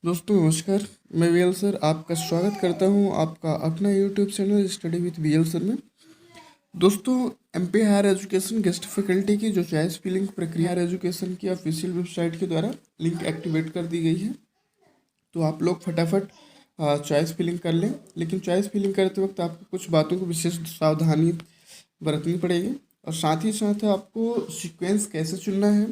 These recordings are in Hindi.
दोस्तों नमस्कार। मैं वीएल सर आपका स्वागत करता हूं आपका अपना YouTube channel study with VL sir में। दोस्तों MP higher education guest faculty की जो चॉइस फिलिंग प्रक्रिया हायर एजुकेशन की ऑफिशियल वेबसाइट के द्वारा लिंक एक्टिवेट कर दी गई है। तो आप लोग फटाफट चॉइस फिलिंग कर लें। लेकिन चॉइस फिलिंग करते वक्त आपको कुछ बातों को विशेष सावधानी बरतनी पड़ेगी और साथ ही साथ आपको सीक्वेंस कैसे चुनना है,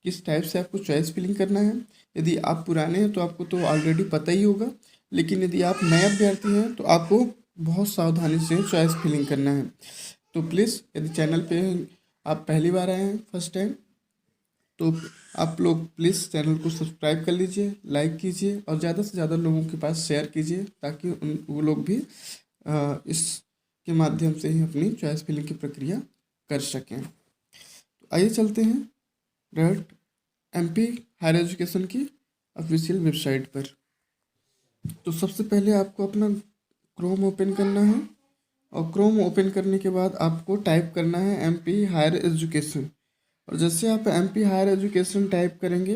किस टाइप से आपको चॉइस फिलिंग करना है। यदि आप पुराने हैं तो आपको तो ऑलरेडी पता ही होगा, लेकिन यदि आप नए अभ्यर्थी हैं तो आपको बहुत सावधानी से चॉइस फिलिंग करना है। तो प्लीज़ यदि चैनल पे आप पहली बार आए हैं फर्स्ट टाइम, तो आप लोग प्लीज़ चैनल को सब्सक्राइब कर लीजिए, लाइक कीजिए और ज़्यादा से ज़्यादा लोगों के पास शेयर कीजिए ताकि वो लोग भी इसके माध्यम से ही अपनी चॉइस फिलिंग की प्रक्रिया कर सकें। तो आइए चलते हैं डायरेक्ट एमपी हायर एजुकेशन की ऑफिशियल वेबसाइट पर। तो सबसे पहले आपको अपना क्रोम ओपन करना है और क्रोम ओपन करने के बाद आपको टाइप करना है एमपी हायर एजुकेशन। और जैसे आप एमपी हायर एजुकेशन टाइप करेंगे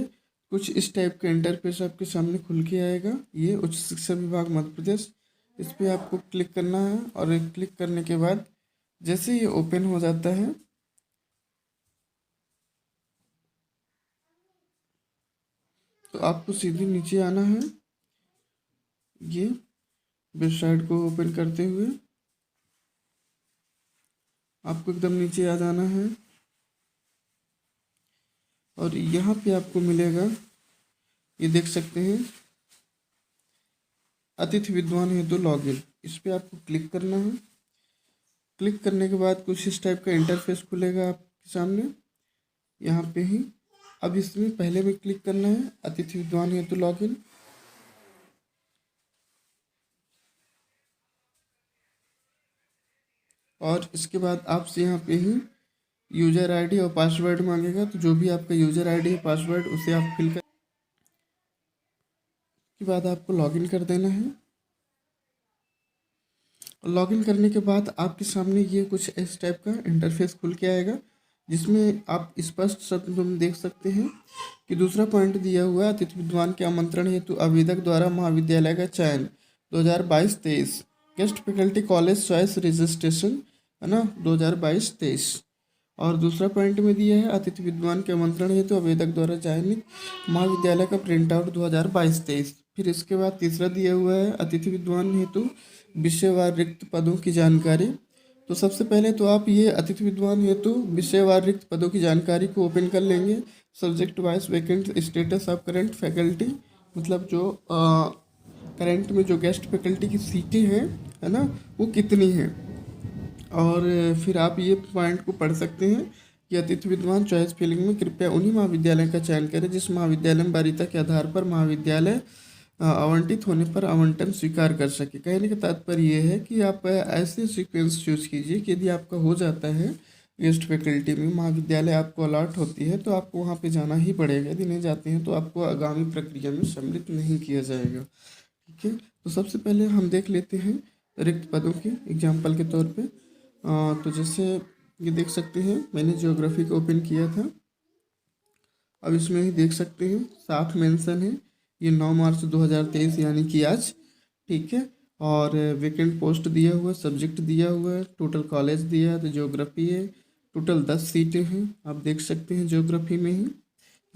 कुछ इस टाइप का इंटरफेस आपके सामने खुल के आएगा। ये उच्च शिक्षा विभाग मध्य प्रदेश, इस पर आपको क्लिक करना है और क्लिक करने के बाद जैसे ये ओपन हो जाता है तो आपको सीधे नीचे आना है। ये वेबसाइट को ओपन करते हुए आपको एकदम नीचे आ जाना है और यहाँ पे आपको मिलेगा, ये देख सकते हैं, अतिथि विद्वान हेतु लॉगिन। इस पर आपको क्लिक करना है। क्लिक करने के बाद कुछ इस टाइप का इंटरफेस खुलेगा आपके सामने। यहाँ पे ही अब इसमें पहले में क्लिक करना है अतिथि विद्वान हेतु लॉगिन। और इसके बाद आपसे यहाँ पे ही यूज़र आईडी और पासवर्ड मांगेगा, तो जो भी आपका यूज़र आईडी है पासवर्ड उसे आप फिल कर के बाद आपको लॉगिन कर देना है। लॉगिन करने के बाद आपके सामने ये कुछ इस टाइप का इंटरफेस खुल के आएगा, जिसमें आप स्पष्ट शब्द में देख सकते हैं कि दूसरा पॉइंट दिया हुआ है, अतिथि विद्वान के आमंत्रण हेतु आवेदक द्वारा महाविद्यालय का चयन 2022-23 guest faculty college choice registration, है ना, 2022-23। और दूसरा पॉइंट में दिया है अतिथि विद्वान के आमंत्रण हेतु आवेदक द्वारा चयनित महाविद्यालय का प्रिंट आउट 2022-23। फिर इसके बाद तीसरा दिया हुआ है अतिथि विद्वान हेतु विषयवार रिक्त पदों की जानकारी। तो सबसे पहले तो आप ये अतिथि विद्वान हेतु विषयवार रिक्त पदों की जानकारी को ओपन कर लेंगे। Subject wise vacant status of current faculty, मतलब जो करंट में जो गेस्ट फैकल्टी की सीटें हैं, है ना, वो कितनी हैं। और फिर आप ये पॉइंट को पढ़ सकते हैं कि अतिथि विद्वान चॉइस फिलिंग में कृपया उन्हीं महाविद्यालय का चयन करें जिस महाविद्यालय में वरीयता के आधार पर महाविद्यालय आवंटित होने पर आवंटन स्वीकार कर सके। कहने का तात्पर्य ये है कि आप ऐसे सीक्वेंस चूज कीजिए कि यदि आपका हो जाता है गेस्ट फैकल्टी में महाविद्यालय आपको अलॉट होती है तो आपको वहाँ पे जाना ही पड़ेगा। यदि नहीं जाते हैं तो आपको आगामी प्रक्रिया में सम्मिलित नहीं किया जाएगा। ठीक है, तो सबसे पहले हम देख लेते हैं रिक्त पदों के एग्जाम्पल के तौर पे। तो जैसे ये देख सकते हैं मैंने ज्योग्राफी को ओपन किया था। अब इसमें ही देख सकते हैं साफ मेंशन है, ये 9 मार्च 2023 यानी कि आज। ठीक है, और वैकेंट पोस्ट दिया हुआ है, सब्जेक्ट दिया हुआ है, टोटल कॉलेज दिया है तो ज्योग्राफी है। टोटल 10 सीटें हैं, आप देख सकते हैं ज्योग्राफी में ही,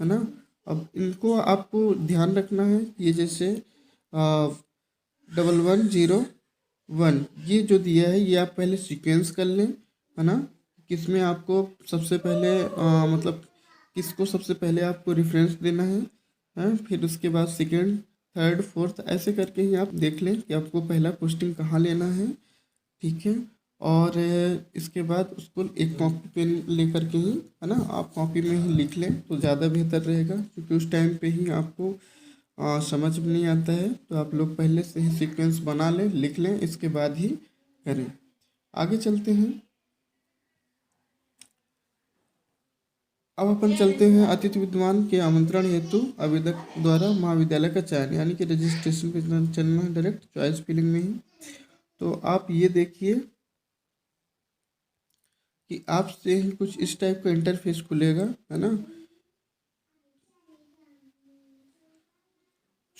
है ना। अब इनको आपको ध्यान रखना है कि ये जैसे 1101 ये जो दिया है ये आप पहले सीक्वेंस कर लें, है ना। किसमें आपको सबसे पहले मतलब किसको सबसे पहले आपको रेफरेंस देना है, फिर उसके बाद सेकंड, थर्ड, फोर्थ ऐसे करके ही आप देख लें कि आपको पहला पोस्टिंग कहाँ लेना है। ठीक है, और इसके बाद उसको एक कॉपी पेन लेकर के ही, है ना, आप कॉपी में ही लिख लें तो ज़्यादा बेहतर रहेगा, क्योंकि उस टाइम पे ही आपको समझ में नहीं आता है। तो आप लोग पहले से ही सीक्वेंस बना लें, लिख लें, इसके बाद ही करें। आगे चलते हैं। अब अपन चलते हैं अतिथि विद्वान के आमंत्रण हेतु आवेदक द्वारा महाविद्यालय का चयन, यानी कि रजिस्ट्रेशन पे चलना है डायरेक्ट चॉइस फिलिंग में ही। तो आप ये देखिए कि आपसे ही कुछ इस टाइप का इंटरफेस खुलेगा, है ना।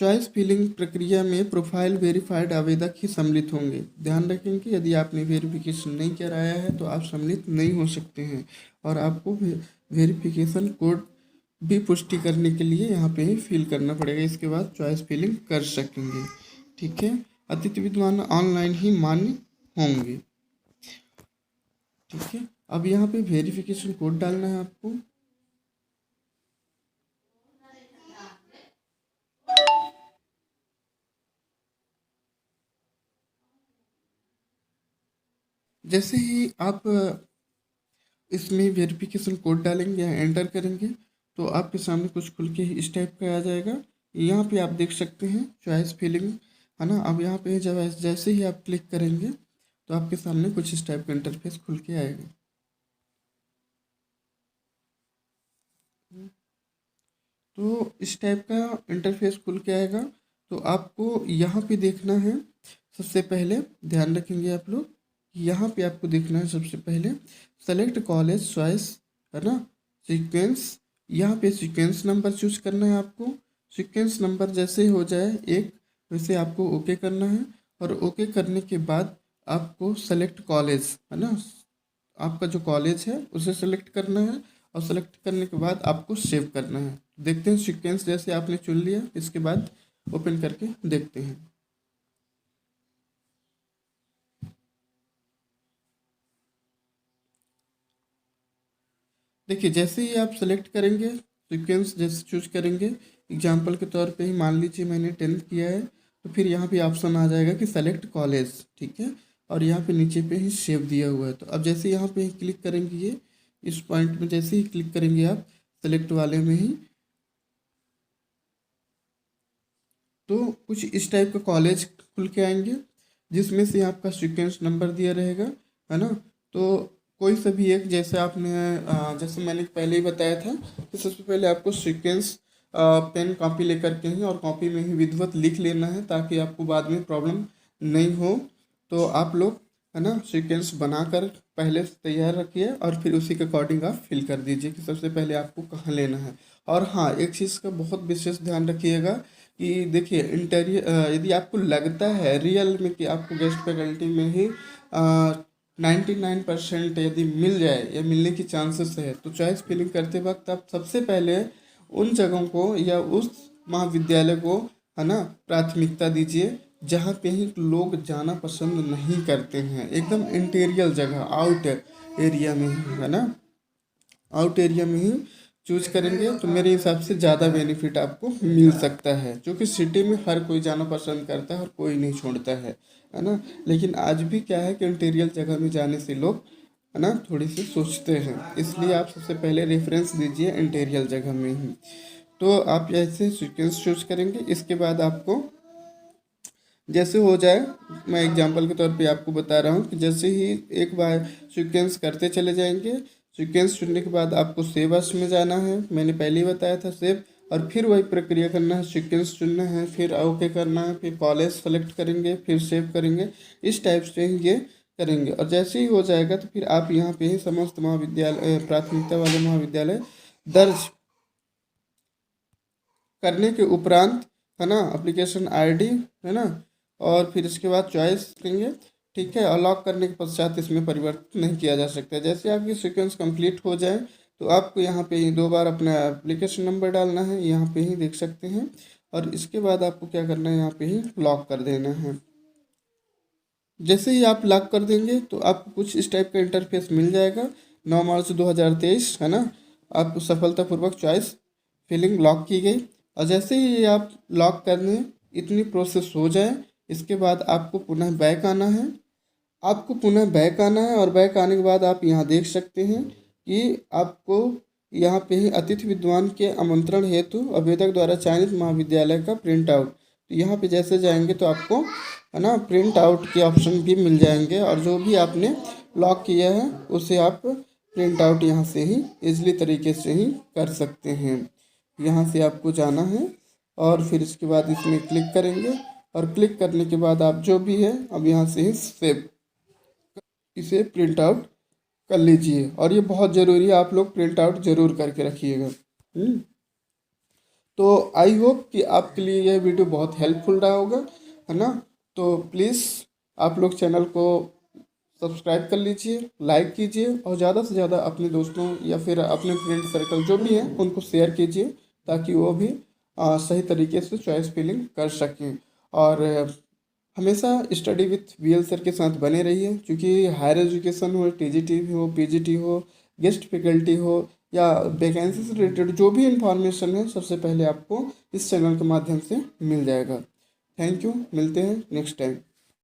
चॉइस फिलिंग प्रक्रिया में प्रोफाइल वेरीफाइड आवेदक ही सम्मिलित होंगे। ध्यान रखें कि यदि आपने वेरिफिकेशन नहीं कराया है तो आप सम्मिलित नहीं हो सकते हैं, और आपको वेरिफिकेशन कोड भी पुष्टि करने के लिए यहाँ पे ही फिल करना पड़ेगा। इसके बाद चॉइस फिलिंग कर सकेंगे। ठीक है, अतिथि विद्वान ऑनलाइन ही मान्य होंगे। ठीक है, अब यहाँ पे वेरिफिकेशन कोड डालना है आपको। जैसे ही आप इसमें वेरिफिकेशन कोड डालेंगे या एंटर करेंगे तो आपके सामने कुछ खुल के इस टाइप का आ जाएगा। यहाँ पे आप देख सकते हैं चॉइस फिलिंग, है ना। अब यहाँ पे जब जैसे ही आप क्लिक करेंगे तो आपके सामने कुछ इस टाइप का इंटरफेस खुल के आएगा। तो इस टाइप का इंटरफेस खुल के आएगा। तो आपको यहाँ पे देखना है, सबसे पहले ध्यान रखेंगे आप लोग, यहाँ पे आपको देखना है सबसे पहले सेलेक्ट कॉलेज चॉइस, है ना, सीक्वेंस। यहाँ पे सीक्वेंस नंबर चूज करना है आपको। सीक्वेंस नंबर जैसे ही हो जाए एक, वैसे आपको ओके करना है, और ओके करने के बाद आपको सेलेक्ट कॉलेज, है ना, आपका जो कॉलेज है उसे सेलेक्ट करना है, और सेलेक्ट करने के बाद आपको सेव करना है। देखते हैं सीक्वेंस जैसे आपने चुन लिया, इसके बाद ओपन करके देखते हैं। देखिए जैसे ही आप सेलेक्ट करेंगे, सीक्वेंस जैसे चूज करेंगे, एग्जाम्पल के तौर पे ही मान लीजिए मैंने 10th किया है, तो फिर यहाँ पे ऑप्शन आ जाएगा कि सेलेक्ट कॉलेज। ठीक है, और यहाँ पे नीचे पे ही सेव दिया हुआ है। तो अब जैसे यहाँ पे ही क्लिक करेंगे, ये इस पॉइंट में जैसे ही क्लिक करेंगे आप सेलेक्ट वाले में ही, तो कुछ इस टाइप का कॉलेज खुल के आएंगे, जिसमें से आपका सीक्वेंस नंबर दिया रहेगा, है ना। तो कोई सा भी एक, जैसे आपने जैसे मैंने पहले ही बताया था कि सबसे पहले आपको सीक्वेंस पेन कॉपी लेकर के ही और कॉपी में ही विधिवत लिख लेना है, ताकि आपको बाद में प्रॉब्लम नहीं हो। तो आप लोग, है ना, सीक्वेंस बनाकर पहले से तैयार रखिए, और फिर उसी के अकॉर्डिंग आप फिल कर दीजिए कि सबसे पहले आपको कहाँ लेना है। और हाँ, एक चीज़ का बहुत विशेष ध्यान रखिएगा कि देखिए इंटरव्यू, यदि आपको लगता है रियल में कि आपको गेस्ट फैकल्टी में ही 99% यदि मिल जाए या मिलने की चांसेस है, तो चॉइस फिलिंग करते वक्त आप सबसे पहले उन जगहों को या उस महाविद्यालय को, है ना, प्राथमिकता दीजिए जहाँ पे ही लोग जाना पसंद नहीं करते हैं। एकदम इंटीरियर जगह, आउट एरिया में ही, है ना, आउट एरिया में ही चूज करेंगे तो मेरे हिसाब से ज़्यादा बेनिफिट आपको मिल सकता है। क्योंकि सिटी में हर कोई जाना पसंद करता है और कोई नहीं छोड़ता है ना। लेकिन आज भी क्या है कि इंटीरियर जगह में जाने से लोग, है ना, थोड़ी सी सोचते हैं, इसलिए आप सबसे पहले रेफरेंस दीजिए इंटीरियर जगह में ही। तो आप ऐसे सीक्वेंस चूज करेंगे। इसके बाद आपको जैसे हो जाए, मैं एग्जांपल के तौर पे आपको बता रहा हूँ कि जैसे ही एक बार सीक्वेंस करते चले जाएंगे, सीक्वेंस चुनने के बाद आपको सेव एज में जाना है, मैंने पहले ही बताया था सेव, और फिर वही प्रक्रिया करना है, सीक्वेंस चुनना है, फिर ओके करना है, फिर कॉलेज सेलेक्ट करेंगे, फिर सेव करेंगे। इस टाइप से ही ये करेंगे, और जैसे ही हो जाएगा तो फिर आप यहाँ पे ही समस्त महाविद्यालय, प्राथमिकता वाले महाविद्यालय दर्ज करने के उपरांत, है ना, एप्लीकेशन आईडी, है ना, और फिर इसके बाद चॉइस करेंगे। ठीक है, और लॉक करने के पश्चात इसमें परिवर्तन नहीं किया जा सकता। जैसे आपकी सीक्वेंस कंप्लीट हो जाए तो आपको यहाँ पे ही 2 बार अपना एप्लीकेशन नंबर डालना है, यहाँ पे ही देख सकते हैं, और इसके बाद आपको क्या करना है, यहाँ पे ही लॉक कर देना है। जैसे ही आप लॉक कर देंगे तो आपको कुछ इस टाइप का इंटरफेस मिल जाएगा। 9 मार्च 2023, है ना, आपको सफलतापूर्वक चॉइस फिलिंग लॉक की गई। और जैसे ही आप लॉक करने इतनी प्रोसेस हो जाए, इसके बाद आपको पुनः बैक आना है। आपको पुनः बैक आना है, और बैक आने के बाद आप यहाँ देख सकते हैं कि आपको यहाँ पे ही अतिथि विद्वान के आमंत्रण हेतु आवेदक द्वारा चयनित महाविद्यालय का प्रिंट आउट। तो यहाँ पे जैसे जाएंगे तो आपको, है ना, प्रिंट आउट के ऑप्शन भी मिल जाएंगे, और जो भी आपने लॉक किया है उसे आप प्रिंट आउट यहाँ से ही इजली तरीके से ही कर सकते हैं। यहाँ से आपको जाना है, और फिर इसके बाद इसमें क्लिक करेंगे, और क्लिक करने के बाद आप जो भी है अब यहाँ से ही सेव, इसे प्रिंट आउट कर लीजिए। और ये बहुत ज़रूरी है, आप लोग प्रिंट आउट जरूर करके रखिएगा। तो आई होप कि आपके लिए यह वीडियो बहुत हेल्पफुल रहा होगा, है ना। तो प्लीज़ आप लोग चैनल को सब्सक्राइब कर लीजिए, लाइक कीजिए और ज़्यादा से ज़्यादा अपने दोस्तों या फिर अपने फ्रेंड सर्कल जो भी हैं उनको शेयर कीजिए, ताकि वो भी सही तरीके से चॉइस फिलिंग कर सकें। और हमेशा स्टडी विथ वीएल सर के साथ बने रहिए, क्योंकि हायर एजुकेशन हो, टीजीटी हो, पीजीटी हो, गेस्ट फैकल्टी हो या वैकेंसी से रिलेटेड जो भी इंफॉर्मेशन है सबसे पहले आपको इस चैनल के माध्यम से मिल जाएगा। थैंक यू, मिलते हैं नेक्स्ट टाइम।